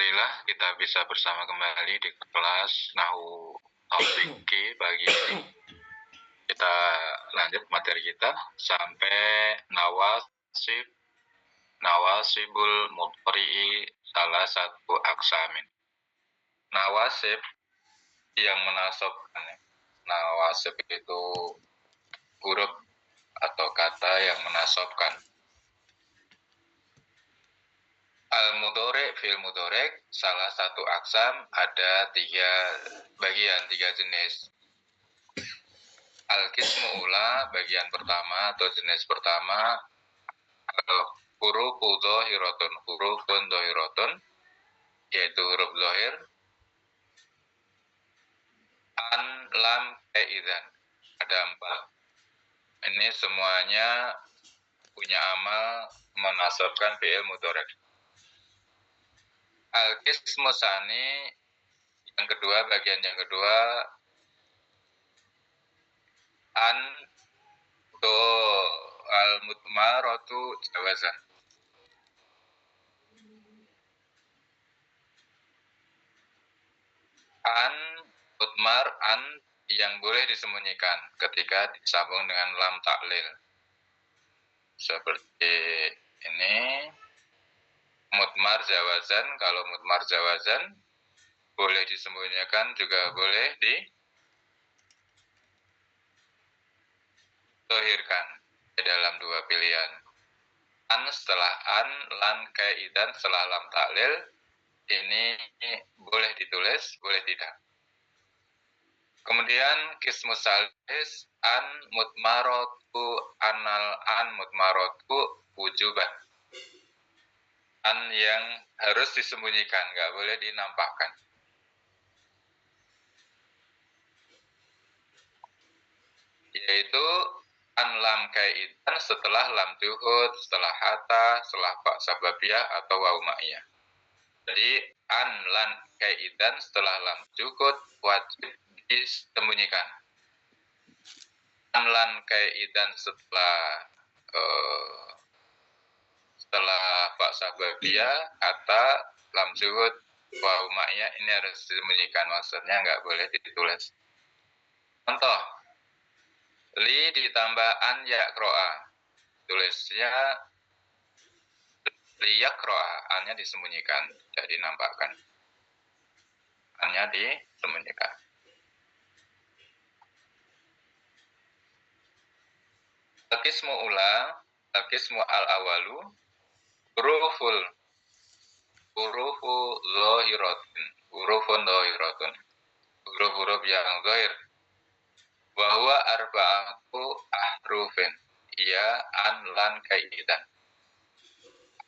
Alhamdulillah kita bisa bersama kembali di kelas Nahwu topik G pagi ini. Kita lanjut materi kita sampai nawasibul mudhari'i salah satu aksamin. Nawasib yang menasabkan. Nawasib itu huruf atau kata yang menasabkan. Al-mudhari' fil mudhari' salah satu aksam ada tiga jenis. Al-qismu ula bagian pertama atau jenis pertama hurufun dhahiratun yaitu huruf zahir an lam idzan ada 4. Ini semuanya punya amal menasabkan fi'il mudhari'. Al-qismu tsani bagian yang kedua an do al-mudmaratu jawazan. An mudmar an yang boleh disembunyikan ketika disambung dengan lam taklil. Seperti ini mudmar jawazan, kalau mudmar jawazan boleh disembunyikan juga boleh ditohirkan dalam dua pilihan. An setelah an, lan kaidan setelah lam taklil, ini boleh ditulis, boleh tidak. Kemudian qismus salis an mudmaratu an mudmaratu wujuban. An yang harus disembunyikan, nggak boleh dinampakkan. Yaitu an lam kaidan setelah lam juhud, setelah hatta, setelah fa sababiyah atau waw ma'iyah. Jadi an lan kaidan setelah lam juhud wajib disembunyikan. An lan kaidan setelah fa sababiyah, hatta, lam juhud, waw ma'iyah ini harus disembunyikan, maksudnya nggak boleh ditulis. Contoh, li ditambah an yakro'a, tulisnya li yakro'a, annya disembunyikan, tidak dinampakkan. Annya disembunyikan. Al-qismu ula, al-qismu al-awalu, hurufun dhahiratun, huruf-huruf yang zahir. Bahwa arba'atu ahrufin, ia an lan kaidan.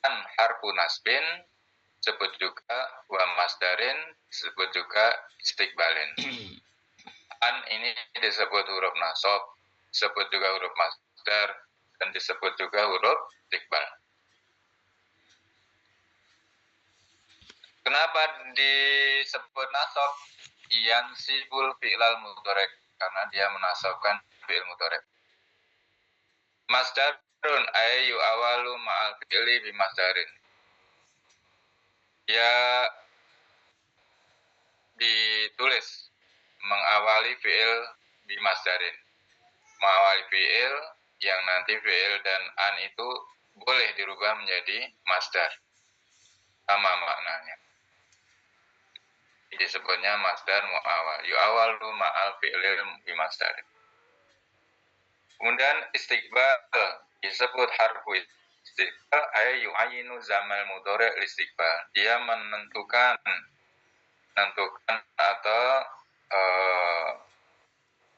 An harfu nasbin, disebut juga wa masdarin, disebut juga istiqbalin. An ini disebut huruf nasab, disebut juga huruf masdar, dan disebut juga huruf istiqbal. Kenapa disebut nasab? Yansibul fi'lal mudhari', karena dia menasabkan fi'il mudhari'. Masdarun ayu awalu ma'al fi'li bimasdarin. Dia ditulis mengawali fi'il bimasdarin. Mengawali fi'il yang nanti fi'il dan an itu boleh dirubah menjadi masdar. Sama maknanya. Disebutnya masdar mu'awal. Yu'awalu ma'al fi'lil bimasdarin. Kemudian istiqbal disebut harfu istiqbal ay yu'ayinu zamal mudhari' istiqbal. Dia menentukan atau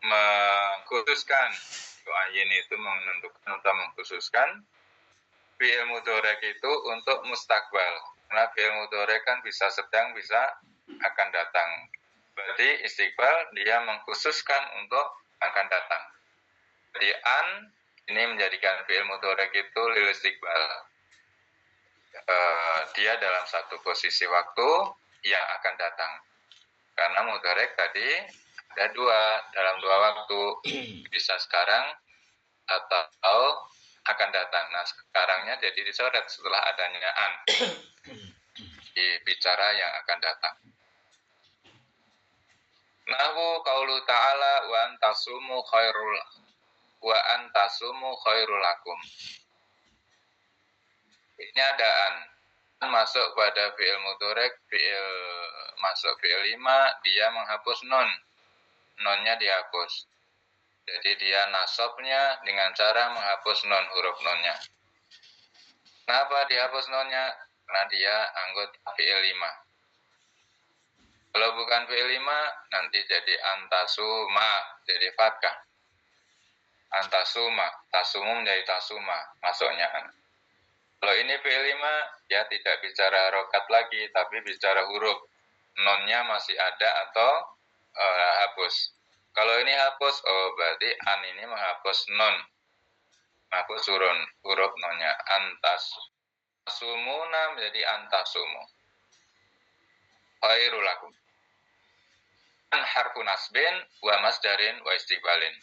mengkhususkan. Yu'ayin itu menentukan atau mengkhususkan fi'il mudhari' itu untuk mustakbal. Karena fi'il mudhari' kan bisa sedang, bisa akan datang. Berarti istiqbal dia mengkhususkan untuk akan datang. Jadi an ini menjadikan fi'il mudhari' itu lil istiqbal. Dia dalam satu posisi waktu yang akan datang. Karena mudhari' tadi ada dalam dua waktu, bisa sekarang atau akan datang. Nah, sekarangnya jadi dicoret setelah adanya an. bicara yang akan datang. Nahu qaulu ta'ala wa antasumu khairul lakum. Ini adaan masuk pada fi'il mudhari', masuk fi'il 5, dia menghapus nun. Nunnya dihapus. Jadi dia nasabnya dengan cara menghapus nun, huruf nunnya. Kenapa dihapus nunnya? Karena dia anggota fi'il 5. Kalau bukan fi'il 5, nanti jadi antasuma, jadi fathah. Antasuma, tasumu menjadi tasuma, masuknya an. Kalau ini fi'il 5, ya tidak bicara harokat lagi, tapi bicara huruf. Nunnya masih ada atau hapus. Kalau ini hapus, berarti an ini menghapus nun. Menghapus huruf nunnya. Antasumuna menjadi antasumu. Khairul lakum. An harfu nasbin wa masdarin wa istiqbalin.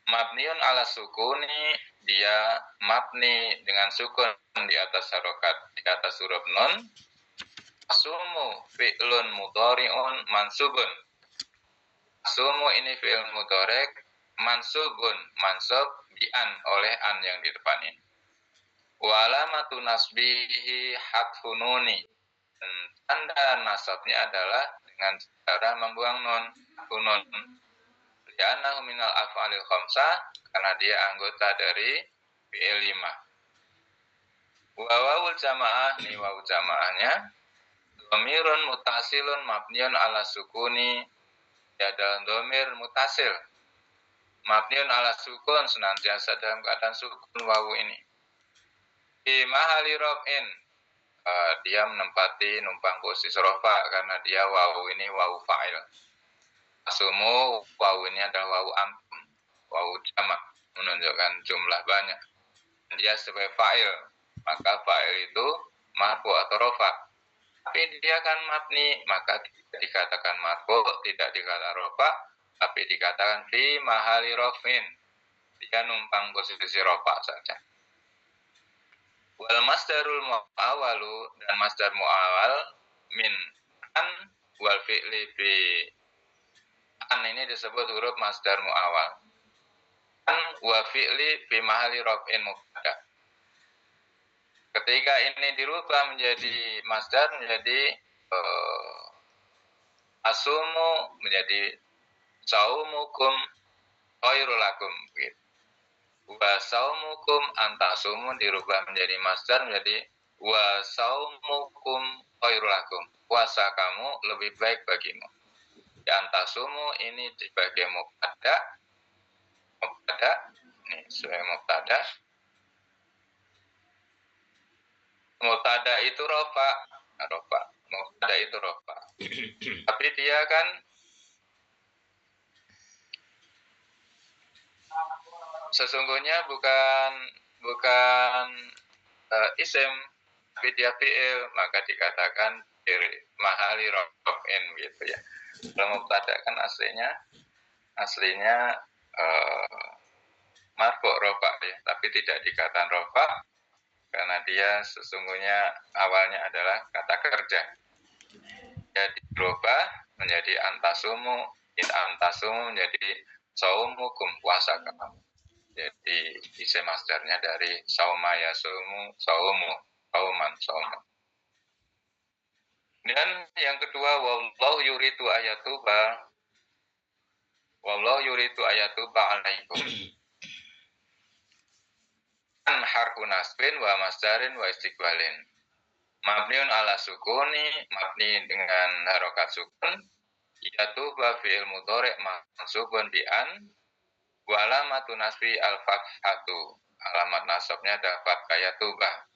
Mabniun ala sukuni, dia mabni dengan sukun di atas harokat, di atas huruf nun. Asumu fi'lun mudhari'un mansubun. Asumu ini fi'il mudhari' mansubun, mansub bi an, oleh an yang di depan ini. Wa alamatu nasbihi hatfun nuni. Tanda nasabnya adalah dengan cara membuang nun, nun. Li'annahu minal af'alil khamsah, karena dia anggota dari fi'il 5. Wa wawul jamaah, ini wawu jamaahnya. Dhamirun mutasilun mabniun ala sukuni, ya dalam dhamir mutasil. Mabniun ala sukun, senantiasa dalam keadaan sukun wawu ini. Di mahali rob'in, dia menempati numpang posisi rofa karena dia wawu ini wawu fa'il. Asumu wawu ini adalah wawu antum, wawu jamak, menunjukkan jumlah banyak. Dia sebagai fa'il, maka fa'il itu marfu atau rofa. Tapi dia kan mabni, maka tidak dikatakan marfu, tidak dikatakan rofa, tapi dikatakan fi mahali rofin. Dia numpang posisi rofa saja. Wal masdarul mu'awalu, dan masdar mu'awal min an wal fi'li bi an, ini disebut huruf masdar mu'awal. An wa fi'li bi mahali rofin mubtada. Ketika ini dirubah menjadi masdar, menjadi asumu, menjadi saumukum khairul lakum, gitu. Wa saumukum antasumu dirubah menjadi masdar, menjadi wa saumukum khairul lakum. Puasa kamu lebih baik bagimu. Di antasumu ini sebagai mubtada, ini sebagai mubtada. Mubtada itu rofa, mubtada itu rofa. Tapi dia kan sesungguhnya bukan isim, tapi dia fi'il, maka dikatakan mahali rof'in, gitu ya. Kalau mubtada kan aslinya marfu' rofa ya, tapi tidak dikatakan rofa karena dia sesungguhnya awalnya adalah kata kerja. Jadi berubah menjadi antasumu, menjadi saumukum, puasa kamu. Jadi isim masdarnya dari sauma yasumu, sauman. Dan yang kedua, wallahu yuridu ayatuba alaikum. An harfu nasbin wa masdarin wa istiqbalin. Mabniun ala sukuni, mabni dengan harokat sukun. Yatuba fi'il mudhari' mansubun bi an. Wa alamatu nasbi al-fathatu. Alamat nasabnya ada fathah yatuba.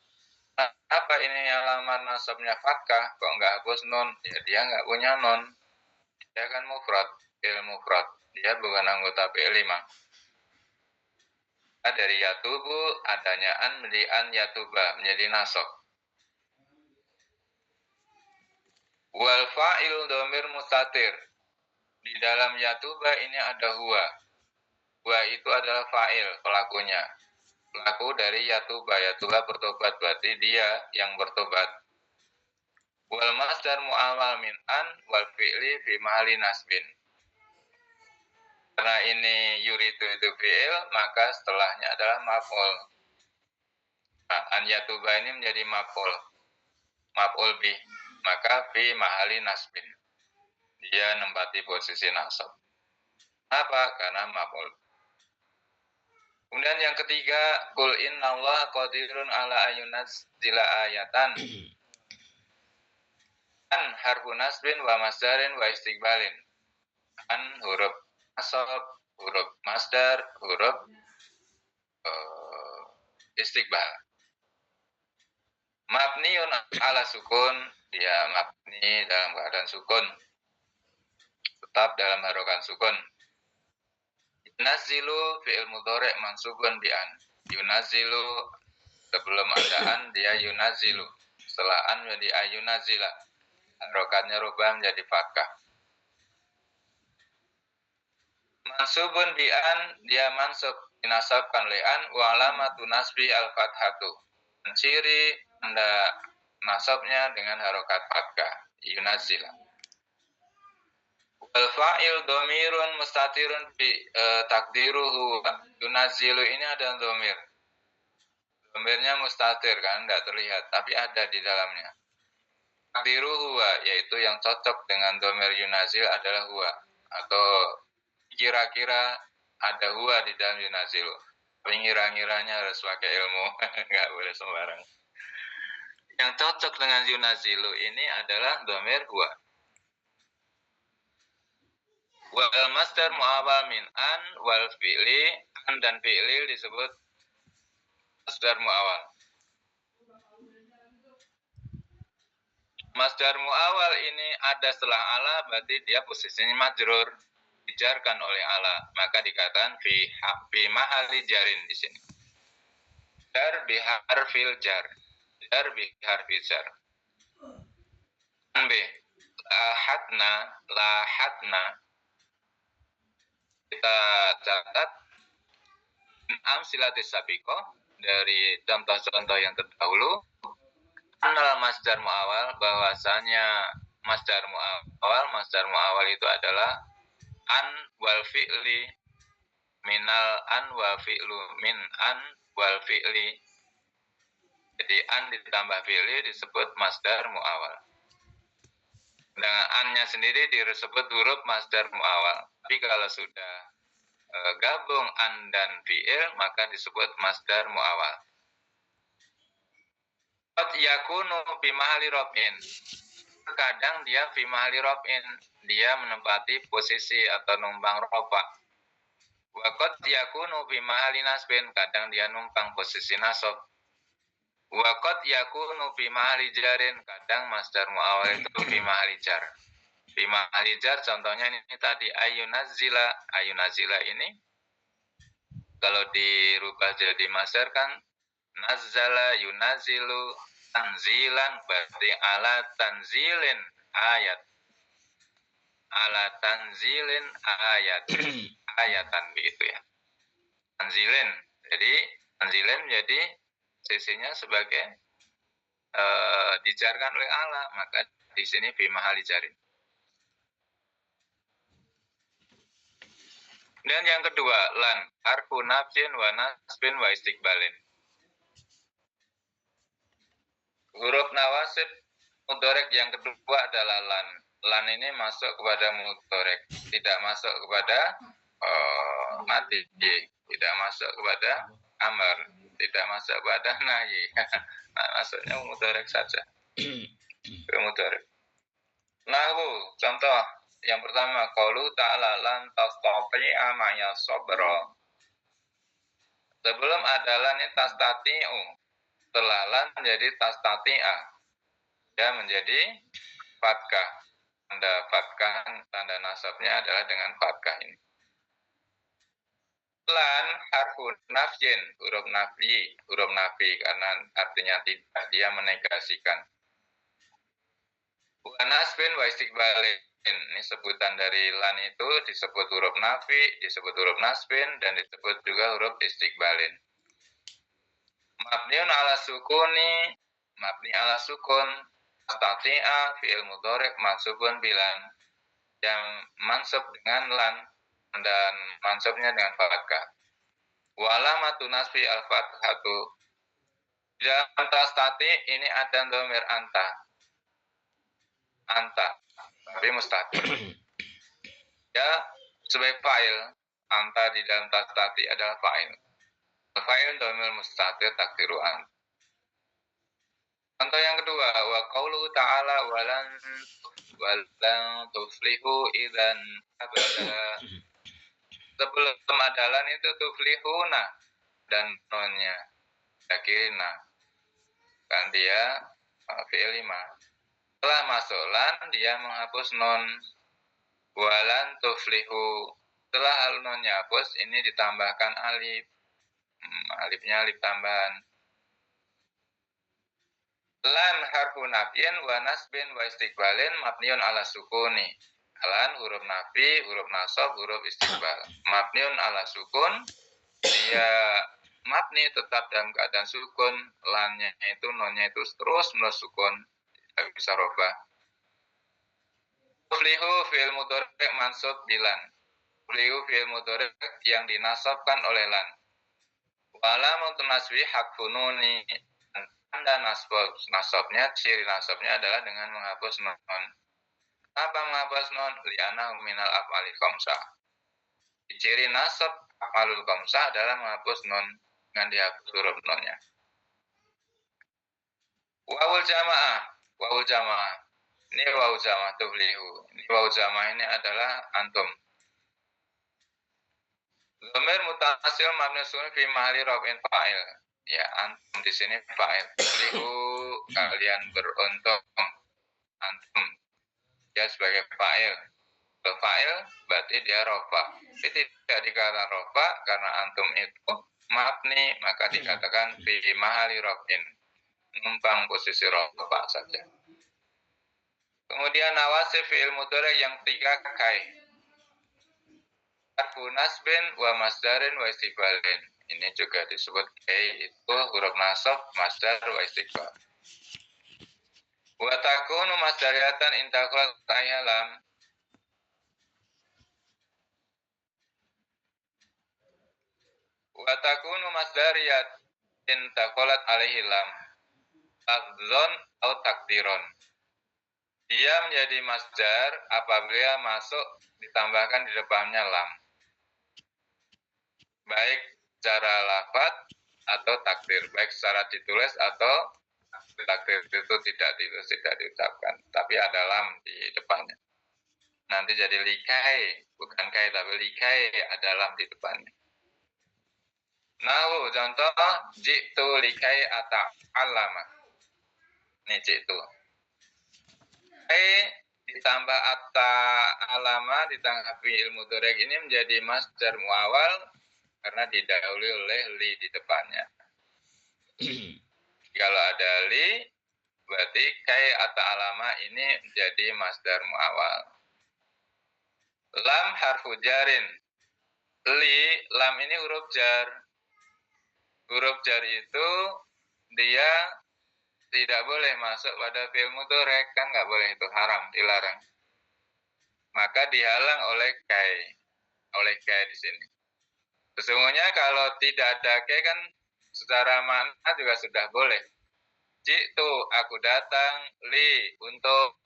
Nah, apa ini alamat nasabnya fathah? Kok enggak hapus nun? Ya dia enggak punya nun. Dia kan mufrad, fi'il mufrad. Dia bukan anggota fi'il 5. Dari yatubu adanya an menjadi an yatuba, menjadi nasab. Wal fa'il dhamir mustatir. Di dalam yatuba ini ada huwa. Huwa itu adalah fa'il, pelakunya. Pelaku dari yatuba bertobat, berarti dia yang bertobat. Wal masdar mu'awal min an wal fi'li fi mahalli nasbin. Karena ini yuridu itu fi'il, maka setelahnya adalah maf'ul. Nah, an yatuba ini menjadi maf'ul bih. Maka fi mahalli nasbin. Dia nempati posisi nasab. Kenapa? Karena maf'ul. Kemudian yang ketiga, qul innallaha qadirun ala ayyunazzila ayatan. An harfu nasbin wa masdarin wa istiqbalin. An huruf nasab, huruf masdar, huruf istiqbal. Mabniun ala sukun, dia mabni dalam keadaan sukun. Tetap dalam harokat sukun. Yunazilu fi'il mudhari' mansubun bi an. Yunazilu sebelum ada an dia yunazilu. Setelah an menjadi ayunazila. Harokatnya rubah menjadi fathah. Mansubun bi an dia mansub dinasabkan oleh an wa alamatu nasbi al-fathatu. Ciri tanda nasabnya dengan harokat fathah. Yunazila. Al-fa'il domirun mustatirun bi takdiruhu. Yunazilu ini ada domir. Domirnya mustatir kan, tidak terlihat, tapi ada di dalamnya. Takdiruhu yaitu yang cocok dengan domir yunazil adalah huwa. Atau kira-kira ada huwa di dalam yunazilu. Pengira-ngiranya harus pakai ilmu, nggak boleh sembarang. Yang cocok dengan yunazilu ini adalah domir huwa. Wal masdar mu'awal min an wal fi'li, an dan fi'li disebut masdar mu'awal. Masdar mu'awal ini ada setelah ala, berarti dia posisinya majrur, dijarkan oleh ala, maka dikatakan fi mahalli jarin di sini. Jar bi harfil jar. Jar bi harfil jar. B. Lahatna. Kita catat amsilatis sabiqo dari contoh-contoh yang terdahulu. Anal masdar mu'awal, bahwasanya masdar mu'awal itu adalah an wal fi'li minal an wa fi'lu min an wal fi'li. Jadi an ditambah fi'li disebut masdar mu'awal. Dengan an-nya sendiri disebut huruf masdar mu'awal. Tapi kalau sudah gabung an dan fi'il, maka disebut masdar mu'awal. Qad yakunu fi mahalli raf'in. Kadang dia fi mahalli raf'in, dia menempati posisi atau numpang rafa'. Wa qad yakunu fi mahalli nasbin, kadang dia numpang posisi nasab. Wa qad yakunu fi mahalli jarin, kadang masdar mu'awal itu fi mahalli jar. Fi mahalli jar contohnya ini tadi ayunazila ini kalau dirubah jadi masdar kan nazzala yunazilu tanzilan, berarti ala tanzilin ayat. Ala tanzilin ayatan begitu ya. Tanzilin. Jadi tanzilin menjadi sisinya sebagai dijarkan oleh ala, maka di sini fi mahalli jarin. Dan yang kedua, lan harfu nafsin wa nasbin wa istiqbalin. Huruf nawasib mudhorek yang kedua adalah lan. Lan ini masuk kepada mudhorek, tidak masuk kepada mati, tidak masuk kepada amr, tidak masuk kepada nahi. Nah, maksudnya mudhorek saja. Mudhorek. Nahwu, contoh yang pertama, qaulu ta'ala lan tastati'a ma'ya sabra. Sebelum ada lan ini tastati'u. Setelah lan menjadi tastati'a. Dia menjadi fathah. Tanda fathah, tanda nasabnya adalah dengan fathah ini. Lan harfu nafyin, huruf nafi karena artinya tidak, dia menegasikan. Wa nasbin wa istiqbalin. Ini sebutan dari lan itu disebut huruf nafi, disebut huruf nasbin, dan disebut juga huruf istiqbalin. Mabniun ala sukuni, mabni ala sukun, Tastati'a fi'il mudhari' mansubun bilan, yang mansub dengan lan dan mansubnya dengan fathah. Wa alamatu nasbi al-fathatu. Di dalam tastati ini ada dhamir anta, tapi mustatir. Ya, sebagai fa'il, anta di dalam tastati adalah fa'il. Fa'il dhamir mustatir takdiru anta. Contoh yang kedua, wa qauluhu ta'ala walan tuflihu idzan abada. Sebelum adalan itu tuflihuna dan nonnya yakina. Kan dia fi'il 5. Setelah masuk lan dia menghapus non. Walan tuflihu. Setelah nonnya hapus ini ditambahkan alif. Alifnya alif tambahan. Lan harfu nafyin wa nasbin wa istiqbalin mabniun ala sukuni. Lan huruf nafi, huruf nasab, huruf istiqbal. Mabniun ala sukun, dia mabni tetap dalam keadaan sukun. Lannya itu, nonnya itu terus menerus sukun. Tidak bisa robah. Tuflihu fi'il mudhari' mansub bilan. Tuflihu fi'il mudhari' yang dinasabkan oleh lan. Walamun nasbi hakfununi. Dan nasabnya, ciri nasabnya adalah dengan menghapus non. Apa menghapus non? Li'ana minal af'alil khamsah. Ciri nasab af'alul khamsah adalah menghapus non dengan dihapus huruf nonnya. Wawul jamaah. Ini wawul jamaah tuflihu. Ini wawul jamaah ini adalah antum. Dhamir mutasil mabni sukun fi mahalli raf'in fa'il. Ya, antum di sini fa'il. Tuflihu, kalian beruntung. Antum. Dia sebagai fa'il. Kalau fa'il berarti dia rofa. Jadi tidak dikatakan rofa karena antum itu mabni, maka dikatakan fi mahalli raf'in. Numpang posisi rofa saja. Kemudian nawasif fi'il mudhari' yang 3 kai. Harfu nasbin wa masdarin wa istiqbalin. Ini juga disebut kai, itu huruf nasab, masdar, wa istiqbal. Wa takunu masdariyatan intakhulat ayyalam. Wa takunu masdariyat intakhulat alaihi lam. Lafzon atau takdiron. Dia menjadi masdar apabila masuk ditambahkan di depannya lam. Baik secara lafaz atau takdir, baik secara ditulis atau takdir itu tidak ditulis, tidak diucapkan, tapi ada lam di depannya. Nanti jadi likai, bukan kai tapi likai, ada lam di depannya. Nahu contoh jitu likai ata'allama. Ini jitu. Kai ditambah ata'allama ditambah fi'il mudhari' ini menjadi masdar muawwal karena didahului oleh li di depannya. Kalau ada li, berarti kai ata'allama ini menjadi masdar muawwal. Lam harfu jarin. Li, lam ini huruf jar. Huruf jar itu dia tidak boleh masuk pada fi'il mudhari', kan nggak boleh, itu haram, dilarang. Maka dihalang oleh kai di sini. Sesungguhnya kalau tidak ada kai kan secara makna juga sudah boleh. Jitu, aku datang, li, untuk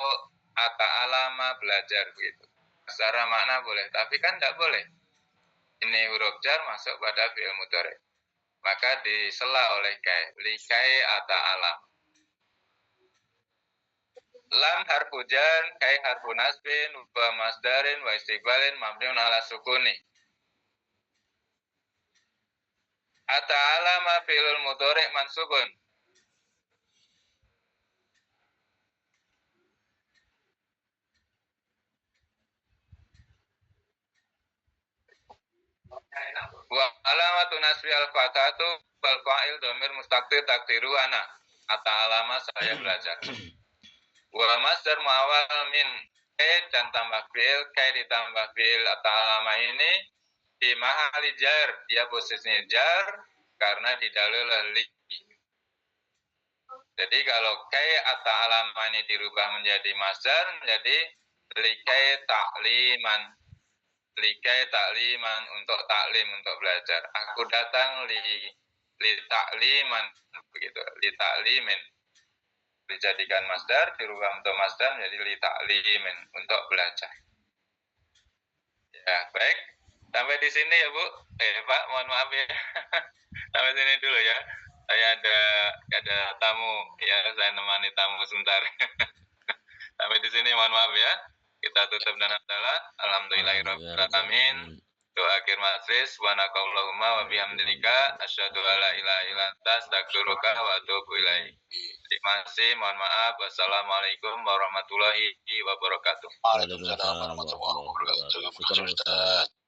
ata'allama, belajar begitu. Secara makna boleh, tapi kan tidak boleh. Ini huruf jar masuk pada fi'il mudhari'. Maka disela oleh kai, li kai ata'allam. Lam harfu jar, kai harfu nasbin, wa masdarin, wa istiqbalin, mabniun ala sukuni. Ata'allama fi'lul mudhari' mansubun. Wa alamatu nasbi al-fathatu wal fa'il dhamir mustaqtir takdiru ana. Ata'allama saya belajar. Wa masdar muawwal min dan tambah fi'il, kai ditambah fi'il ata'allama ini di mahalli jar, dia posisinya jar karena didahului oleh li. Jadi kalau kai atau alama ini dirubah menjadi masdar menjadi likai takliman. Likai takliman untuk taklim, untuk belajar. Aku datang li takliman begitu, li taklimin. Dijadikan masdar, dirubah untuk masdar menjadi li taklimin, untuk belajar. Ya, baik. Sampai di sini ya, Bu. Pak, mohon maaf ya. Sampai sini dulu ya. Saya ada tamu ya, saya nemani tamu sebentar. Sampai di sini mohon maaf ya. Kita tutup dengan salah. Alhamdulillahirabbil alamin. Doa akhir majlis, subhanakallahumma wa bihamdika asyhadu alla ilaha illa anta astaghfiruka wa atubu ilaik. Terima kasih, mohon maaf. Wassalamualaikum warahmatullahi wabarakatuh. Waalaikumsalam warahmatullahi wabarakatuh.